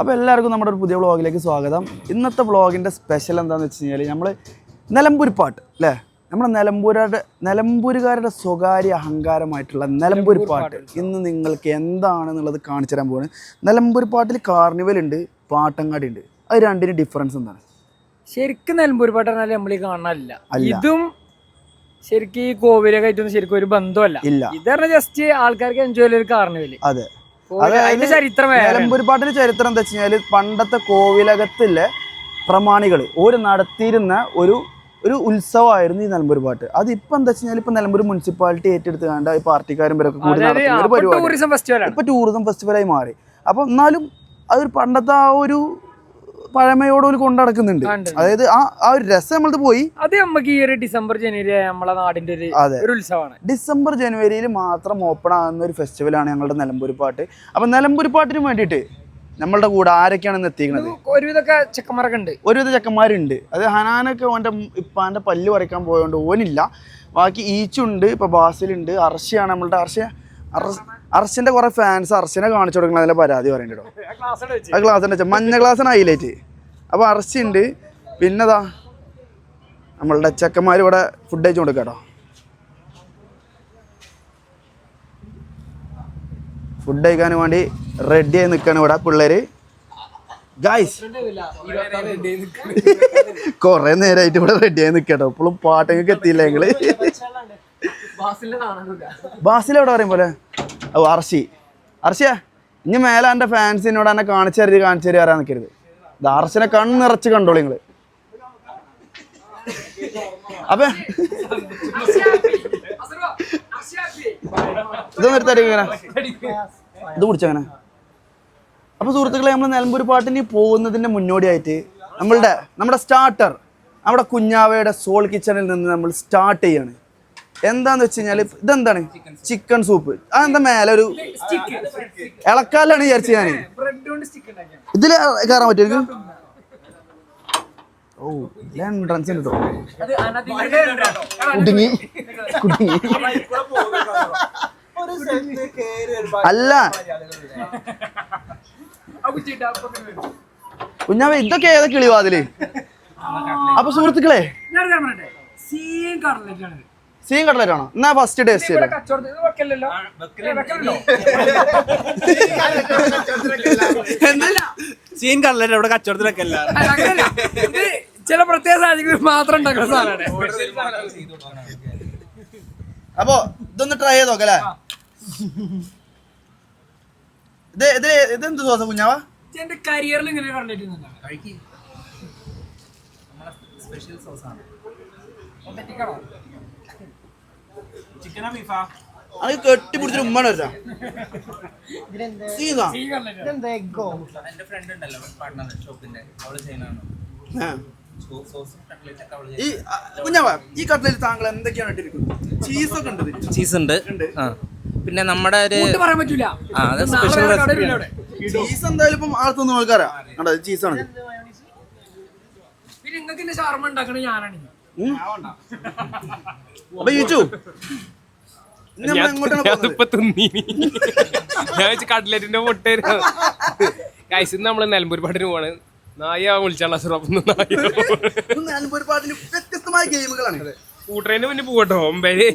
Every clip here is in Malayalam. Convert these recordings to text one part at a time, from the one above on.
അപ്പോൾ എല്ലാവർക്കും നമ്മുടെ ഒരു പുതിയ വ്ളോഗിലേക്ക് സ്വാഗതം. ഇന്നത്തെ വ്ളോഗിൻ്റെ സ്പെഷ്യൽ എന്താണെന്ന് വെച്ച് കഴിഞ്ഞാൽ നമ്മൾ നിലമ്പൂർ പാട്ട് അല്ലേ, നമ്മുടെ നിലമ്പൂരുകാരുടെ സ്വകാര്യ അഹങ്കാരമായിട്ടുള്ള നിലമ്പൂർ പാട്ട് ഇന്ന് നിങ്ങൾക്ക് എന്താണെന്നുള്ളത് കാണിച്ചു തരാൻ പോകുന്നത്. നിലമ്പൂർ പാട്ടിൽ കാർണിവൽ ഉണ്ട്, പാട്ടങ്ങാടി ഉണ്ട്. അത് രണ്ടിന് ഡിഫറൻസ് എന്താണ്? ശരിക്കും നിലമ്പൂർ പാട്ട് പറഞ്ഞാൽ നമ്മൾ കാണാനില്ല. ഇതും ശരിക്കും ഈ കോവിലൊക്കെ ആയിട്ടൊന്നും ശരിക്കും ഒരു ബന്ധമല്ല. ഇത് പറഞ്ഞാൽ ജസ്റ്റ് ആൾക്കാർക്ക് എൻജോയ് ചെയ്ത ഒരു കാർണിവൽ. അതെ, അതിന്റെ ചരിത്രം നിലമ്പൂർ പാട്ടിന്റെ ചരിത്രം എന്താ വെച്ച് കഴിഞ്ഞാൽ പണ്ടത്തെ കോവിലകത്തിലെ പ്രമാണികൾ ഒരു നടത്തിയിരുന്ന ഒരു ഉത്സവമായിരുന്നു ഈ നിലമ്പൂർ പാട്ട്. അതിപ്പോ എന്താ വെച്ച് കഴിഞ്ഞാൽ ഇപ്പൊ നിലമ്പൂർ മുനിസിപ്പാലിറ്റി ഏറ്റെടുത്ത് കണ്ട ഈ പാർട്ടിക്കാരും പേരൊക്കെ കൂടി നടത്തുന്ന ഒരു പരിപാടി ഇപ്പൊ ടൂറിസം ഫെസ്റ്റിവലായി മാറി. അപ്പൊ എന്നാലും അതൊരു പണ്ടത്തെ ആ ഒരു പഴമയോട് കൊണ്ടടക്കുന്നുണ്ട്. അതായത് ആ ഒരു രസം നമ്മളത് പോയി. അത് നമുക്ക് ഈ ഒരു ഡിസംബർ ജനുവരി നമ്മളെ നാടിന്റെ ഒരു ഉത്സവമാണ്. ഡിസംബർ ജനുവരിയിൽ മാത്രം ഓപ്പൺ ആകുന്ന ഒരു ഫെസ്റ്റിവലാണ് ഞങ്ങളുടെ നിലമ്പൂർ പാട്ട്. അപ്പൊ നിലമ്പൂർ പാട്ടിന് വേണ്ടിയിട്ട് നമ്മളുടെ കൂടെ ആരൊക്കെയാണ് എത്തിക്കുന്നത്? ഒരുവിധൊക്കെ ചെക്കന്മാരൊക്കെ ഉണ്ട്, ഒരുവിധ ചെക്കന്മാരുണ്ട്. അത് ഹനാനൊക്കെ ഓൻ്റെ ഇപ്പാൻ്റെ പല്ല് പറിക്കാൻ പോയതുകൊണ്ട് ഓനില്ല. ബാക്കി ഈച്ചുണ്ട്, ഇപ്പൊ ബാസിലുണ്ട്, അർഷയാണ് നമ്മളുടെ അർഷന്റെ കുറെ ഫാൻസ് അർഷനെ കാണിച്ചു കൊടുക്കണം. അതിലെ പരാതി പറയണ്ടോ? ആ ക്ലാസ് ഉണ്ട്, മഞ്ഞ ക്ലാസ്സാണ് ഹൈലൈറ്റ്. അപ്പോൾ അർഷുണ്ട്. പിന്നെതാ നമ്മളുടെ ചെക്കന്മാർ ഇവിടെ ഫുഡ് കഴിച്ചു കൊടുക്കാട്ടോ. ഫുഡ് കഴിക്കാൻ വേണ്ടി റെഡിയായി നിൽക്കുകയാണ് ഇവിടെ പിള്ളേര്. ഗായ്സ് കൊറേ നേരമായിട്ട് ഇവിടെ റെഡിയായി നിൽക്കട്ടോ. ഇപ്പോഴും പാട്ടൊക്കെ എത്തിയില്ല ഞങ്ങള്. ബാസിലെവിടെ പറയും പോലെ അർഷിയ ഇനി മേലെ എൻ്റെ ഫാൻസിനോട് എന്നെ കാണിച്ചു തരുത് അറിയാൻ നിൽക്കരുത്. ഇത് അർഷിനെ കണ്ണിറച്ച് കണ്ടോളൂ നിങ്ങള്. അപ്പൊ ഇതൊന്നും എടുത്തായിരിക്കും ഇങ്ങനെ ഇത് കുടിച്ചങ്ങനെ. അപ്പൊ സുഹൃത്തുക്കളെ, നമ്മൾ നിലമ്പൂർ പാട്ടിന് പോകുന്നതിന്റെ മുന്നോടിയായിട്ട് നമ്മുടെ സ്റ്റാർട്ടർ നമ്മുടെ കുഞ്ഞാവയുടെ സോൾ കിച്ചണിൽ നിന്ന് നമ്മൾ സ്റ്റാർട്ട് ചെയ്യാണ്. എന്താന്ന് വെച്ച് കഴിഞ്ഞാല് ഇതെന്താണ്? Chicken soup. അതെന്താ മേലെ ഒരു ഇളക്കാലാണ് വിചാരിച്ചു ഞാൻ. ഇതില് കയറാൻ പറ്റും? ഓ, എൻട്രൻസ് ഉണ്ട് കുടുങ്ങി. അല്ല കുഞ്ഞാവ, ഇതൊക്കെ ഏതാ കിളിവാതില്? അപ്പൊ സുഹൃത്തുക്കളെ, സീൻ കട്ട്ലറ്റ് ആണോ? എന്നാ ഫസ്റ്റ് ടേസ്റ്റ് ചെയ്തോ. സീൻ കട്ട്ലറ്റ് ഇവിടെ കച്ചവടത്തിലൊക്കെ ചില പ്രത്യേക സാഹചര്യങ്ങൾ മാത്രം ഉണ്ടാക്കുന്ന സാധനമാണ്. അപ്പൊ ഇതൊന്ന് ട്രൈ ചെയ്ത് നോക്കല്ലേ. ഇതെന്ത് സോസ കുഞ്ഞാവ? എന്റെ കരിയറിൽ ഇങ്ങനെ കണ്ടിട്ട് അത് കെട്ടിപ്പിടിച്ചിട്ട് ഉമ്മ വരാ. കുഞ്ഞാവ, ഈ കട്ട്ലറ്റിൽ താങ്കൾ എന്തൊക്കെയാണ് ഇട്ടിരിക്കുന്നത്? ചീസൊക്കെ ഉണ്ട്. ചീസ് ഉണ്ട്, പിന്നെ നമ്മുടെ പറയാൻ പറ്റൂല. ചീസ് എന്തായാലും ഇപ്പം ആർക്കൊന്നും ആൾക്കാരാ കണ്ടോ? ചീസാണ്. പിന്നെ നിങ്ങൾക്ക് ഷവർമ ഉണ്ടാക്കണ ഞാനാണ്. അപ്പൊ യൂച്ചു കട്ട്ലറ്റിന്റെ പൊട്ടേര് നമ്മള് നിലമ്പൂർ പാട്ടിന് പോവാണ്. നായ വിളിച്ചാണ് നിലമ്പൂർ പാട്ടിന് വ്യത്യസ്തമായ ഗെയിമുകളാണ്. കൂട്ടറേന്റെ മുന്നേ പോകട്ടോ. ഒമ്പേര്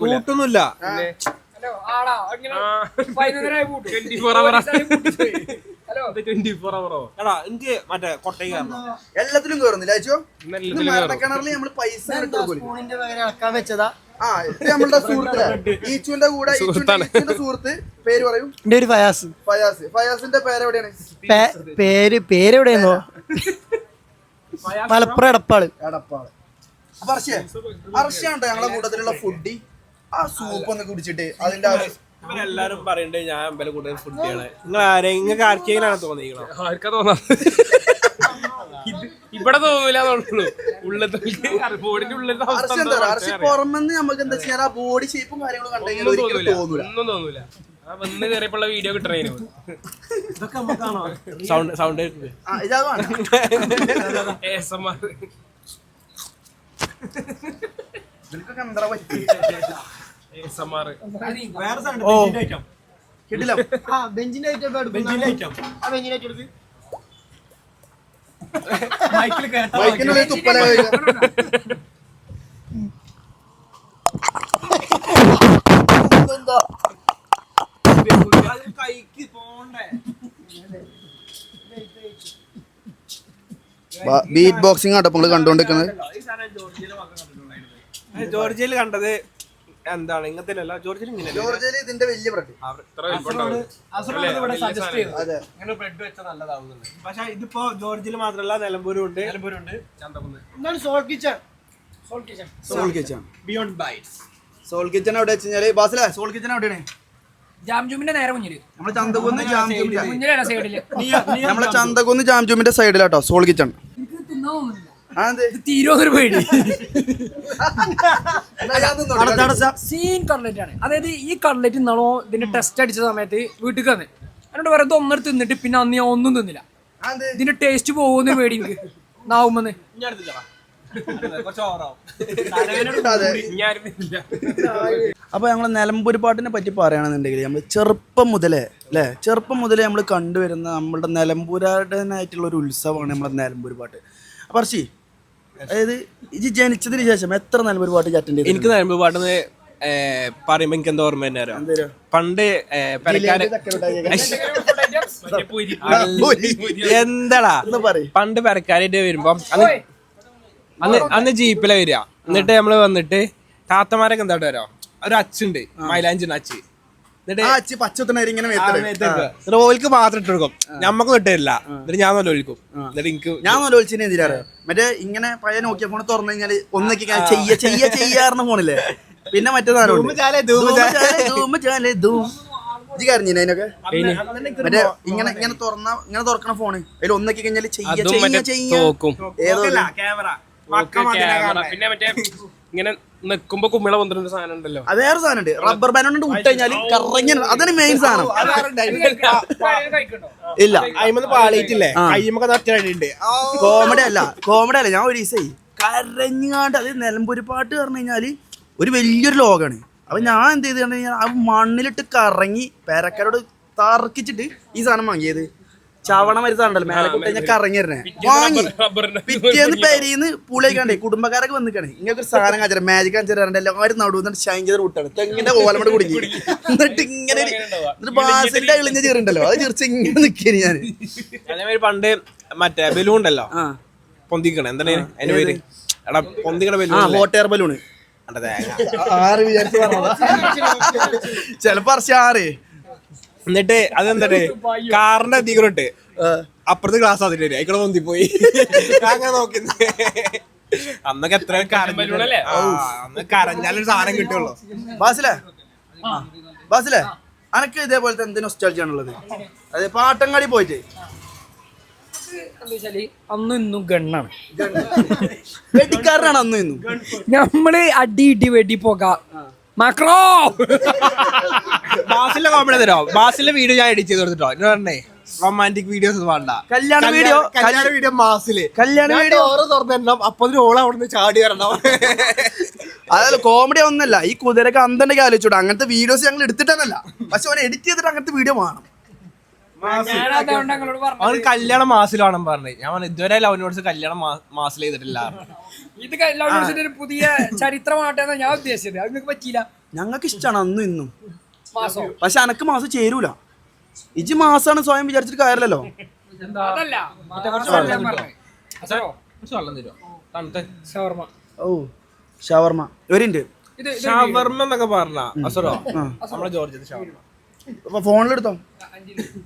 കൂട്ടൊന്നുമില്ല. എല്ലാത്തിലും കേറുന്നില്ല അയച്ചോ. കിണറിൽ നമ്മള് പൈസ വെച്ചതാ. നമ്മളുടെ സുഹൃത്തിലെ ഈച്ചുവിന്റെ കൂടെ സുഹൃത്ത് പേര് പറയും. എന്റെ ഒരു ഫയാസ്. ഫയാസിന്റെ പേരെവിടെയാണ്? പേരെവിടെയെന്നോ? മലപ്പുറം എടപ്പാള്. അപ്പൊ അർഷയാണ്ടോ ഞങ്ങളുടെ കൂട്ടത്തിലുള്ള ഫുഡി. ആ സൂപ്പ് ഒന്ന് കുടിച്ചിട്ട് അതിന്റെ ഇവരെല്ലാരും പറയണ്ടേ ഞാൻ വില കൂടുതൽ ഫുഡ് ചെയ്യണേ. നിങ്ങൾക്ക് ആർക്കെങ്കിലും തോന്നിക്കണോ? ആർക്കാ തോന്നാ? ഇവിടെ തോന്നൂല. ബോഡിന്റെ ഉള്ളിൽ പുറമെന്ന് നമുക്ക് എന്താ വെച്ചാൽ ആ ബോഡി ഷേപ്പും കാര്യങ്ങളും കണ്ടെങ്കിൽ ഒന്നും തോന്നൂല. വന്ന് കയറിയപ്പോഴുള്ള വീഡിയോ കിട്ടണേനു. സൗണ്ട് കിട്ടില്ല ബെഞ്ചിന്റെ ഐറ്റം എടുക്ക്. ബൈക്കിനുള്ളിൽ തുപ്പല കൈക്ക് പോണ്ടേ ബീറ്റ് ബോക്സിംഗ് ആട്ടോ നിങ്ങൾ കണ്ടുകൊണ്ടിരിക്കുന്നത്. ജോർജിയയിൽ കണ്ടത് എന്താണ് ഇങ്ങനത്തെ അല്ല ജോർജിയയിൽ ഇങ്ങനെ ജോർജിയയിൽ ഇതിന്റെ വലിയ ബ്രെഡ്. പക്ഷെ ഇതിപ്പോ ജോർജിയയിൽ മാത്രമല്ല നിലമ്പൂരും ഉണ്ട് Soul Kitchen. Beyond Bites. Soul Kitchen എവിടെ വെച്ചാല് ബാസിലെ സോൾ കിച്ചൺ എവിടെയാണ്? ജാംജൂമിന്റെ നേരെ മുന്നില്, നമ്മളെ ചന്തകുന്ന് ജാംജൂമിന്റെ മുന്നിലാണ് സൈഡില്. നമ്മളെ ചന്തകുന്ന് ജാംജൂമിന്റെ സൈഡിലാട്ടോ സോൾ കിച്ചൺ. തീരുവൊരു പേടി. സീൻ കട്ട്ലറ്റ് ആണ്. അതായത് ഈ കട്ട്ലറ്റ് ഇന്നാളോ ഇതിന്റെ ടെസ്റ്റ് അടിച്ച സമയത്ത് വീട്ടിൽ വന്ന് എന്നോട് വേറെ ഒന്നെടുത്ത് തിന്നിട്ട് പിന്നെ അന്ന് ഞാൻ ഒന്നും തിന്നില്ല. ഇതിന്റെ ടേസ്റ്റ് പോകുന്ന പേടി എനിക്ക് നാവുമെന്ന്. അപ്പോൾ നമ്മൾ നിലമ്പൂർ പാട്ടിനെ പറ്റി പറയുകയാണെന്നുണ്ടെങ്കിൽ നമ്മൾ ചെറുപ്പം മുതലേ നമ്മൾ കണ്ടുവരുന്ന നമ്മളുടെ നിലമ്പൂരാടനായിട്ടുള്ള ഒരു ഉത്സവമാണ് നമ്മുടെ നിലമ്പൂർ പാട്ട്. അപ്പോൾ അർച്ചി, അതായത് ഇത് ജനിച്ചതിന് ശേഷം എത്ര നിലമ്പൂർ പാട്ട് അറ്റൻഡ് ചെയ്തു? എനിക്ക് നിലമ്പൂർ പാട്ടെന്ന് പറയുമ്പോ എനിക്ക് എന്താ ഓർമ്മ തന്നെ പണ്ട് എന്താടാ പണ്ട് പെരക്കാരായിട്ട് വരുമ്പോ അന്ന് ജീപ്പിലെ വരിക. എന്നിട്ട് നമ്മള് വന്നിട്ട് താത്തമാരൊക്കെ എന്തായിട്ട് വരാം, ഒരു അച്ചുണ്ട് മൈലാഞ്ചിന്റെ അച്ച്. എന്നിട്ട് ഓൽക്ക് മാത്രം ഇട്ട് കൊടുക്കും, ഞമ്മക്ക് ഇട്ടില്ല. എന്നിട്ട് ഞാൻ നല്ല ഒഴിക്കും. എന്നിട്ട് എനിക്ക് ഞാൻ നല്ല ഒഴിച്ചിനെ എന്തിനാറ് മറ്റേ ഇങ്ങനെ പഴയ നോക്കിയ ഫോൺ തുറന്നു കഴിഞ്ഞാല് ഒന്നൊക്കെ ചെയ്യാറുന്ന ഫോണില്ലേ, പിന്നെ മറ്റേ കരഞ്ഞിനൊക്കെ മറ്റേ ഇങ്ങനെ തുറക്കണ ഫോണ് അതിൽ ഒന്നൊക്കെ കഴിഞ്ഞാല് പിന്നെ മറ്റേ ഇങ്ങനെ നിക്കുമ്പോ കുമ്മിള പന്ത്രണ്ട് സാധനം ഉണ്ടല്ലോ, അത് വേറെ സാധനം ഉണ്ട്. റബ്ബർ ബാൻഡ് കൊണ്ട് വിട്ട് കഴിഞ്ഞാല് കറങ്ങി, അതാണ് മെയിൻ സാധനം. ഇല്ല അയിമന്ന് പാളിയിട്ടില്ലേ കയ്യുമ്പൊക്കെ കോമഡി അല്ല ഞാൻ ഒരു ദിവസേ കരഞ്ഞാണ്ട്, അത് നിലമ്പൂർ പാട്ട് പറഞ്ഞു കഴിഞ്ഞാല് ഒരു വലിയൊരു ലോകമാണ്. അപ്പൊ ഞാൻ എന്ത് ചെയ്ത് കഴിഞ്ഞാൽ ആ മണ്ണിലിട്ട് കറങ്ങി പേരക്കാരോട് തറക്കിച്ചിട്ട് ഈ സാധനം വാങ്ങിയത്. ചവണ മരി സാധനം ഉണ്ടല്ലോ മേലെ കുട്ടി ഞാൻ കറങ്ങി തരണേ വാങ്ങി. പിറ്റേന്ന് പേരിന്ന് പുളിയൊക്കെ കുടുംബക്കാരൊക്കെ വന്നിക്കാണ് ഇങ്ങനെ ഒരു സാധനം കാണിച്ചാൽ മാജിക് കാണിച്ചാൽ എല്ലാവരും നടുവന്നിട്ട് ഷൈൻ ചെയ്ത് വിട്ടാണ് തെങ്ങിന്റെ ഓലമട്ട് കുടുങ്ങി. എന്നിട്ട് ഇങ്ങനെ എന്നിട്ട് ബാസിന്റെ ഇളിഞ്ഞ ചെറുണ്ടല്ലോ അത് ചെറിച്ച് ഇങ്ങനെ നിൽക്കേന് ഞാൻ. അതേമാതിരി പണ്ട് മറ്റേ ബലൂൺ ഉണ്ടല്ലോ പൊന്തിക്കണ എന്താണ് അതിന്റെ പേര്, എടാ പൊന്തിക്കണ ബലൂൺ, ഹോട്ട് എയർ ബലൂണ്. ആറ് വിചാരിച്ചു ചെലപ്പോ ആറ്. എന്നിട്ട് അതെന്താ കാറിന്റെ അധികമിട്ട് അപ്പുറത്ത് ഗ്ലാസ് അതിട്ട് അയക്കളെ പൊന്തിപ്പോയി. അങ്ങനെ നോക്കി അന്നൊക്കെ എത്ര കരഞ്ഞല്ലേ, അന്ന് കരഞ്ഞാലൊരു സാധനം കിട്ടുള്ളൂ. ബാസിലെ അനക്ക് ഇതേപോലത്തെ എന്ത് നൊസ്റ്റാൾജിയാണുള്ളത്? അതെ പാട്ടങ്ങാടി പോയിട്ട് അന്നും ഇന്നും ഗണ്ണാണ്, വെടിക്കാരനാണ് അന്നും ഇന്നും. നമ്മള് അടി ഇടി വെടി പോക മാക്രോ. ബാസിലെ കോമഡി തരോ, ബാസിലെ വീഡിയോ ഞാൻ എഡിറ്റ് ചെയ്ത് കൊടുത്തിട്ടോ. എന്ന് പറഞ്ഞേ റൊമാൻറ്റിക് വീഡിയോസ് വേണ്ട, കല്യാണ വീഡിയോ മാസില് കല്യാണ വീഡിയോ ഓരോ തുറന്നിടണം. അപ്പൊ ഓളെ അവിടെ നിന്ന് ചാടി വരണം. അതല്ല കോമഡി ഒന്നല്ല, ഈ കുതിരക്ക് അന്തണ്ടെങ്കിൽ ആലോചിച്ചോട്ടെ. അങ്ങനത്തെ വീഡിയോസ് ഞങ്ങൾ എടുത്തിട്ടല്ല, പക്ഷെ അവനെ എഡിറ്റ് ചെയ്തിട്ട് അങ്ങനത്തെ വീഡിയോ വേണം. അവന് കല്യാണം മാസിലാണെന്ന് പറഞ്ഞു. ഞാൻ ഇതുവരെ ലവ് നോട്ട്സ് കല്യാണം മാസിൽ ചെയ്തിട്ടില്ല. ഇത് ലവ് നോട്ട്സിന്റെ ഒരു പുതിയ ചരിത്രമായിട്ടാണ് ഞാൻ ഉദ്ദേശിച്ചത്. അത് നിങ്ങൾക്ക് പറ്റിയില്ല. ഞങ്ങൾക്ക് ഇഷ്ടമാണ് അന്നും ഇന്നും, പക്ഷെ അനക്ക് മാസം ചേരൂല. ഇജ് മാസാണ് സ്വയം വിചാരിച്ചിട്ട് കാര്യമല്ലോ. ഓ ഷവർമ ഒരിണ്ട് ഷവർമ എന്നൊക്കെ പറഞ്ഞ അസറോ നമ്മളെ ജോർജിയത്തെ ഷവർമ ഫോണിലെടുത്തോ.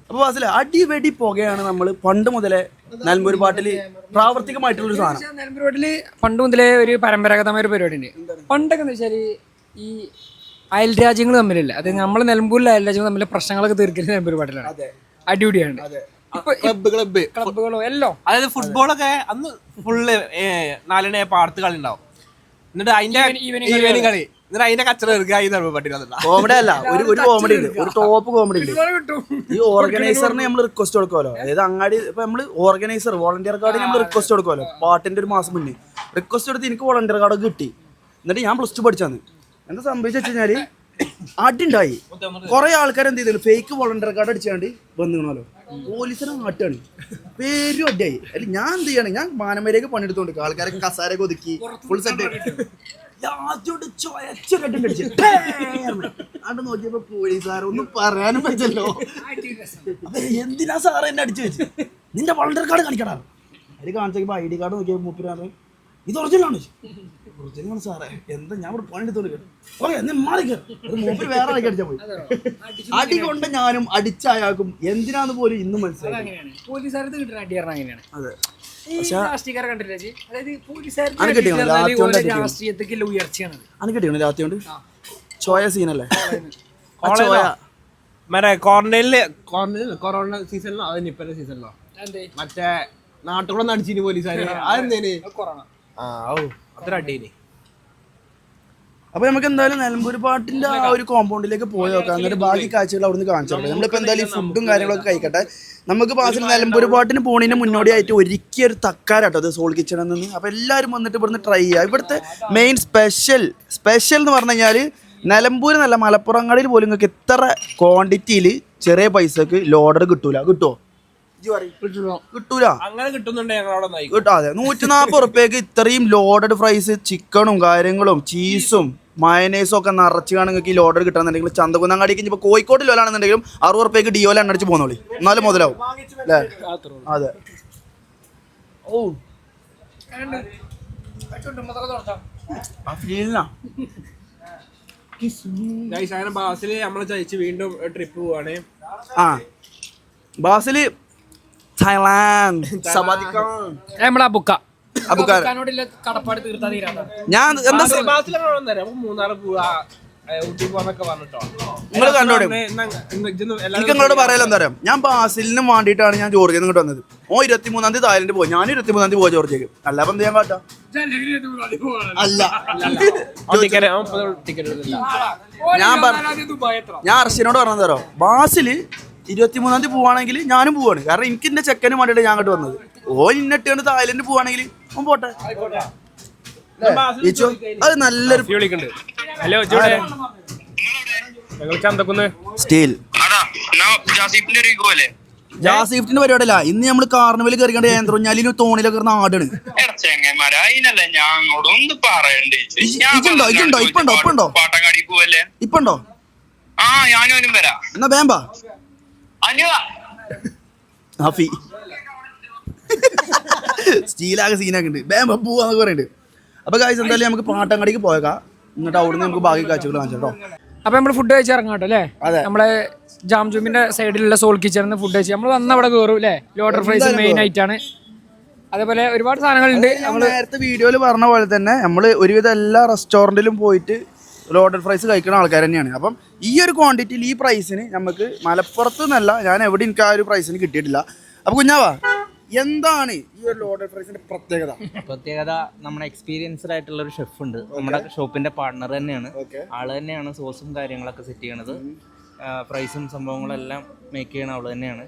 അപ്പൊ ബാസിലെ അടി വെടി പുകയാണ് നമ്മൾ പണ്ട് മുതലേ നിലമ്പൂർ പാട്ടില് പ്രാവർത്തികമായിട്ടുള്ള ഒരു സാധനം. നിലമ്പൂർ പാട്ടില് പണ്ട് മുതലേ ഒരു പരമ്പരാഗതമായ ഒരു പരിപാടി ഉണ്ട്. പണ്ടൊക്കെ എന്താ വെച്ചാല് ഈ അയൽ രാജ്യങ്ങൾ തമ്മിലല്ല, അതായത് നമ്മളെ നിലമ്പൂരിലെ അയൽ രാജ്യങ്ങൾ തമ്മിലെ പ്രശ്നങ്ങളൊക്കെ തീർക്കല് നിലമ്പൂർ പാട്ടിലാണ്. അടിപൊളിയാണ്. ക്ലബ്ബുകളോ എല്ലോ, അതായത് ഫുട്ബോളൊക്കെ അന്ന് ഫുള്ള് 4 പാടത്ത് കളി ഉണ്ടാവും. എന്നിട്ട് അതിന്റെ ഈവനിങ് കളി, എന്നിട്ട് അതിന്റെ കച്ചറ കോമഡി അല്ല, ഒരു കോമഡി ഉണ്ട്, ഒരു ടോപ്പ് കോമഡി ഉണ്ട്. ഈ ഓർഗനൈസറിന് നമ്മൾ റിക്വസ്റ്റ് കൊടുക്കുമല്ലോ, അതായത് അങ്ങാടി ഇപ്പൊ നമ്മള് ഓർഗനൈസർ വോളണ്ടിയർ കാർഡ് നമ്മൾ റിക്വസ്റ്റ് കൊടുക്കുമല്ലോ. പാട്ടിന്റെ ഒരു മാസം മുന്നേ റിക്വസ്റ്റ് കൊടുത്ത് എനിക്ക് വോളണ്ടിയർ കാർഡ് കിട്ടി. എന്നിട്ട് ഞാൻ +2 പഠിച്ചാന്ന്. എന്താ സംഭവിച്ചു വെച്ച് കഴിഞ്ഞാല് അടിണ്ടായി. കുറെ ആൾക്കാർ എന്ത് ചെയ്തു, ഫേക്ക് വോളണ്ടിയർ കാർഡ് അടിച്ചാണ്ട് വന്നിക്കണല്ലോ. പോലീസിനെ നാട്ടാണ് പേരും അടിയായി. അല്ല ഞാൻ എന്ത് ചെയ്യണം, ഞാൻ മാനമേരയൊക്കെ പണിയെടുത്തോണ്ട് ആൾക്കാരൊക്കെ കസാരൊക്കെ ഒതുക്കി ഫുൾ സെറ്റ് അവിടെ നോക്കിയപ്പോ പോലീസുകാരൊന്നും പറയാനും പറ്റല്ലോ. എന്തിനാ സാറ് എന്നെ അടിച്ചു വെച്ച്, നിന്റെ വോളണ്ടിയർ കാർഡ് കാണിക്കടാ. അതിൽ കാണിച്ചപ്പോ ID കാർഡ് നോക്കിയപ്പോ മൂപ്പരാണ് ഇത് ഒറിജിനലാണ്. ഒറിജിനലാണ് സാറേ. എന്താ ഞാൻ ഇവിടെ പണിയെടുത്തോണ്ട് കേട്ടോ. ഓക്കെ എന്നെ മാറിക്കോ. മൂപ്പര് വേറെ ആൾക്ക് അടിച്ചാൽ പോയി. അടി കൊണ്ട് ഞാനും അടിച്ചയാൾക്കും എന്തിനാന്ന് പോലും ഇന്നും മനസ്സിലായി. പോലീസുകാർക്ക് കിട്ടുന്ന അടി പറഞ്ഞാൽ അങ്ങനെയാണ്. അതെ രാഷ്ട്രീയക്കാരെ കണ്ടില്ലേ, അതായത് രാഷ്ട്രീയത്തേക്ക് ഉയർച്ചയാണ്. അനക്ക് കിട്ടിയാണ് രാത്രി കൊണ്ട് ചോയ സീനല്ലേ. മറ്റേ കൊറോണ സീസണിലോ അത് നിപ്പന്റെ സീസണിലോ മറ്റേ നാട്ടുകൂടെ അടിച്ചിന് പോലീസുകാര് അതെന്തേന് അത്ര അടിയേന്. അപ്പൊ നമുക്ക് എന്തായാലും നിലമ്പൂർ പാട്ടിന്റെ ആ ഒരു കോമ്പൗണ്ടിലേക്ക് പോയി നോക്കാം. എന്നിട്ട് ബാക്കി കാഴ്ചകൾ അവിടുന്ന് കാണിച്ചിട്ടുണ്ട്. നമ്മളിപ്പോ എന്തായാലും ഈ ഫുഡും കാര്യങ്ങളൊക്കെ കഴിക്കട്ടെ. നമുക്ക് പാസിൽ നിലമ്പൂർ പാട്ടിന് പോണതിന് മുന്നോടിയായിട്ട് ഒരുക്കിയ ഒരു തക്കാരാട്ടോ അത് സോൾ കിച്ചണിൽ നിന്ന്. അപ്പൊ എല്ലാവരും വന്നിട്ട് ഇവിടുന്ന് ട്രൈ ചെയ്യുക. ഇവിടുത്തെ മെയിൻ സ്പെഷ്യൽ എന്ന് പറഞ്ഞു കഴിഞ്ഞാൽ നിലമ്പൂർ നല്ല മലപ്പുറങ്ങളിൽ പോലും നിങ്ങൾക്ക് ഇത്ര ക്വാണ്ടിറ്റിയിൽ ചെറിയ പൈസക്ക് ലോഡർ കിട്ടൂല. കിട്ടുമോ? കിട്ടൂല. അങ്ങനെ കിട്ടുന്നുണ്ടെങ്കിൽ കിട്ടാതെ 140 ഉറുപ്പ്യക്ക് ഇത്രയും ലോഡഡ് ഫ്രൈസ്, ചിക്കണും കാര്യങ്ങളും ചീസും മയനേസും ഒക്കെ നിറച്ച് കാണും നിങ്ങൾക്ക് ഈ ലോഡർ കിട്ടണമെന്നുണ്ടെങ്കിൽ ചന്തകുന്നങ്ങാടിക്ക് ഇപ്പോൾ കോഴിക്കോട് ലോലാണെന്നുണ്ടെങ്കിലും 60 ഉറുപ്പ്യക്ക് ഡിയോയിൽ എണ്ണടിച്ച് പോന്നോളി, എന്നാലും മുതലാവും അല്ലേ? അതെ. ഓ അങ്ങനെ ബാസില് നമ്മളെ ചയിച്ച് വീണ്ടും ട്രിപ്പ് പോവാണ്. ആ ബാസില് തായ്ലാൻഡ് ഞാൻ എന്താ മൂന്നാറ് പോവാ ഊട്ടി പോവാന്നൊക്കെ പറഞ്ഞിട്ടോ. നിങ്ങൾ കണ്ടോടെ എനിക്ക് നിങ്ങളോട് പറയാൻ എന്താ പറയാം, ഞാൻ ബാസിലിനും വേണ്ടിയിട്ടാണ് ഞാൻ ജോർജിയിൽ നിന്ന് വന്നത്. ഓ 23-ാം തീയതി തായ്ലൻഡ് പോയി, ഞാൻ 23-ാം തീയതി പോവാ ജോർജിയക്ക്. അല്ല അപ്പം എന്ത് ചെയ്യാൻ കാട്ടാ? അല്ല ഞാൻ അർഷനോട് പറഞ്ഞത് തരോ, ബാസില് 23-ാം തീയതി പോവാണെങ്കിൽ ഞാനും പോവാണ്. കാരണം എനിക്ക് എന്റെ ചെക്കന് വേണ്ടിയിട്ട് ഞാൻ അങ്ങോട്ട് വന്നത്. ഓ ഇന്നിട്ടാണ് തായ്ലൻഡ് പോവാണെങ്കിൽ ഓൻ പോട്ടെ. അത് നല്ലൊരു ഹലോ സ്റ്റീൽ ജാസിഫിന്റെ പരിപാടിയല്ല. ഇന്ന് നമ്മള് കാർണിവൽ കയറിക്കണ്ട യന്ത്രഞ്ഞാലിന് തോണിലൊക്കെ ആടാണ്. ഇപ്പുണ്ടോ? എന്നാ വേമ്പാ സ്റ്റീലാകെ സീനൊക്കെ ഉണ്ട്. വേമ്പ പോവാന്നൊക്കെ പറയുന്നുണ്ട്. അപ്പൊ കാഴ്ച എന്തായാലും നമുക്ക് പാട്ടങ്ങാടിക്ക് പോയേക്കാം. എന്നിട്ട് അവിടുന്ന് നമുക്ക് ബാക്കി കാഴ്ചകൾ കാണിച്ചോ. അപ്പൊ നമ്മള് ഫുഡ് കഴിച്ച് ഇറങ്ങാട്ടോ അല്ലേ? നമ്മളെ ജാംജൂമിന്റെ സൈഡിലുള്ള സോൾ കിച്ചണിന്ന് ഫുഡ് കഴിച്ച് നമ്മൾ വന്ന അവിടെ കയറും അല്ലേ? ലോഡർ ഫ്രൈസ് മെയിൻ ആയിട്ടാണ്. അതേപോലെ ഒരുപാട് സാധനങ്ങളുണ്ട്. നമ്മൾ നേരത്തെ വീഡിയോയിൽ പറഞ്ഞ പോലെ തന്നെ നമ്മൾ ഒരുവിധം എല്ലാ റെസ്റ്റോറൻറ്റിലും പോയിട്ട് ലോഡഡ് ഫ്രൈസ് കഴിക്കുന്ന ആൾക്കാർ തന്നെയാണ്. അപ്പം ഈ ഒരു ക്വാണ്ടിറ്റിയിൽ ഈ പ്രൈസിന് നമുക്ക് മലപ്പുറത്ത് നിന്നല്ല, ഞാൻ എവിടെ എനിക്ക് ആ ഒരു പ്രൈസിന് കിട്ടിയിട്ടില്ല. അപ്പൊ കുഞ്ഞാവാ, എന്താണ് ഈ ഒരു ലോഡഡ് ഫ്രൈസിന്റെ പ്രത്യേകത? നമ്മുടെ എക്സ്പീരിയൻസ്ഡ് ആയിട്ടുള്ള ഒരു ഷെഫ് ഉണ്ട്, നമ്മുടെ ഷോപ്പിന്റെ പാർട്ണർ തന്നെയാണ്. ആള് തന്നെയാണ് സോസും കാര്യങ്ങളൊക്കെ സെറ്റ് ചെയ്യണത്, പ്രൈസും സംഭവങ്ങളെല്ലാം മേക്ക് ചെയ്യണ ആള് തന്നെയാണ്.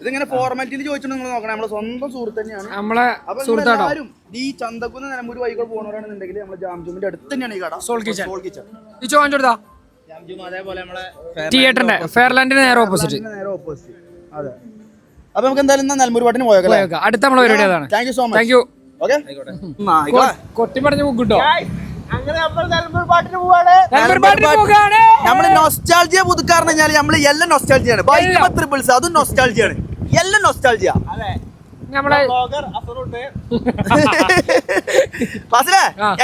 ഇതിങ്ങനെ ഫോർമാലിറ്റിയിൽ ചോദിച്ചിട്ട് നിങ്ങൾ നോക്കണം, നമ്മളെ സ്വന്തം സുഹൃത്ത് തന്നെയാണ്. നമ്മളെ സുഹൃത്താരും ഈ ചന്തക്കുന്ന് നിലമ്പൂർ വൈകോട് പോകുന്നവരാണെന്നുണ്ടെങ്കിൽ നമ്മളെ ജാംജൂമിന്റെ അടുത്ത് തന്നെയാണ് ഈ കട സോൾ കിച്ചൺ. അതേപോലെ നമ്മളെ തിയേറ്ററിന്റെ ഫെയർലാൻഡിന് നേരെ ഓപ്പോസിറ്റ്. അതെ. അപ്പൊ നമുക്ക് എന്തായാലും നിലമ്പൂർ പാട്ടിന് പോയേക്കാം. അടുത്ത നമ്മളെ പരിപാടി അതാണ്. Thank you so much. Thank you. Okay കൊട്ടി പറഞ്ഞ കിട്ടോ. നമ്മള് നൊസ്റ്റാൾജിയ പുതുക്കാറെന്ന് കഴിഞ്ഞാൽ നമ്മള് എല്ലാം നൊസ്റ്റാൾജിയാണ്. ബൈക്ക് ട്രിപ്പിൾസ് അതും നൊസ്റ്റാൾജിയാണ്, എല്ലാം നൊസ്റ്റാൾജിയ. നമ്മളെ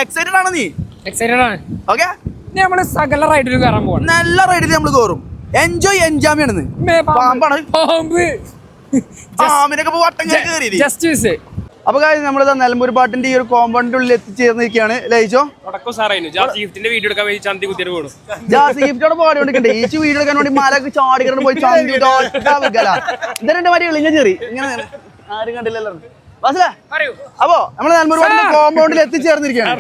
എക്സൈറ്റഡ് ആണോ നീ? എക്സൈറ്റഡ് ആണ്. ഓക്കെ നമ്മള് സകല റൈഡിലും കയറാൻ പോകണം. നല്ല റൈഡിൽ നമ്മള് കയറും. എൻജോയ് എൻജാമിയാണെന്ന്. പാമ്പാണ് പാമ്പിനൊക്കെ വട്ടം കയറി. അപ്പൊ നമ്മളിതാ നിലമ്പൂർ പാട്ടിന്റെ ഈ ഒരു കോമ്പൗണ്ടിന്റെ ഉള്ളിൽ എത്തിച്ചേർന്നിരിക്കുകയാണ്. ലയിച്ചോ ജാസിഫിറ്റോടെ പാടിക്കൊണ്ടിരിക്കണ്ടേ ഈച്ച് വീഡിയോ എടുക്കാൻ വേണ്ടി മലക്ക് ചാടിക്കണം പോയി ചന്തി ഇതിന്റെ മാതിരി ഇളിഞ്ഞ ചെറി ഇങ്ങനെ ആരും കണ്ടില്ലല്ലോ. അപ്പോ നമ്മള് നിലമ്പൂർ പാട്ടിന്റെ കോമ്പൗണ്ടിൽ എത്തിച്ചേർന്നിരിക്കുകയാണ്.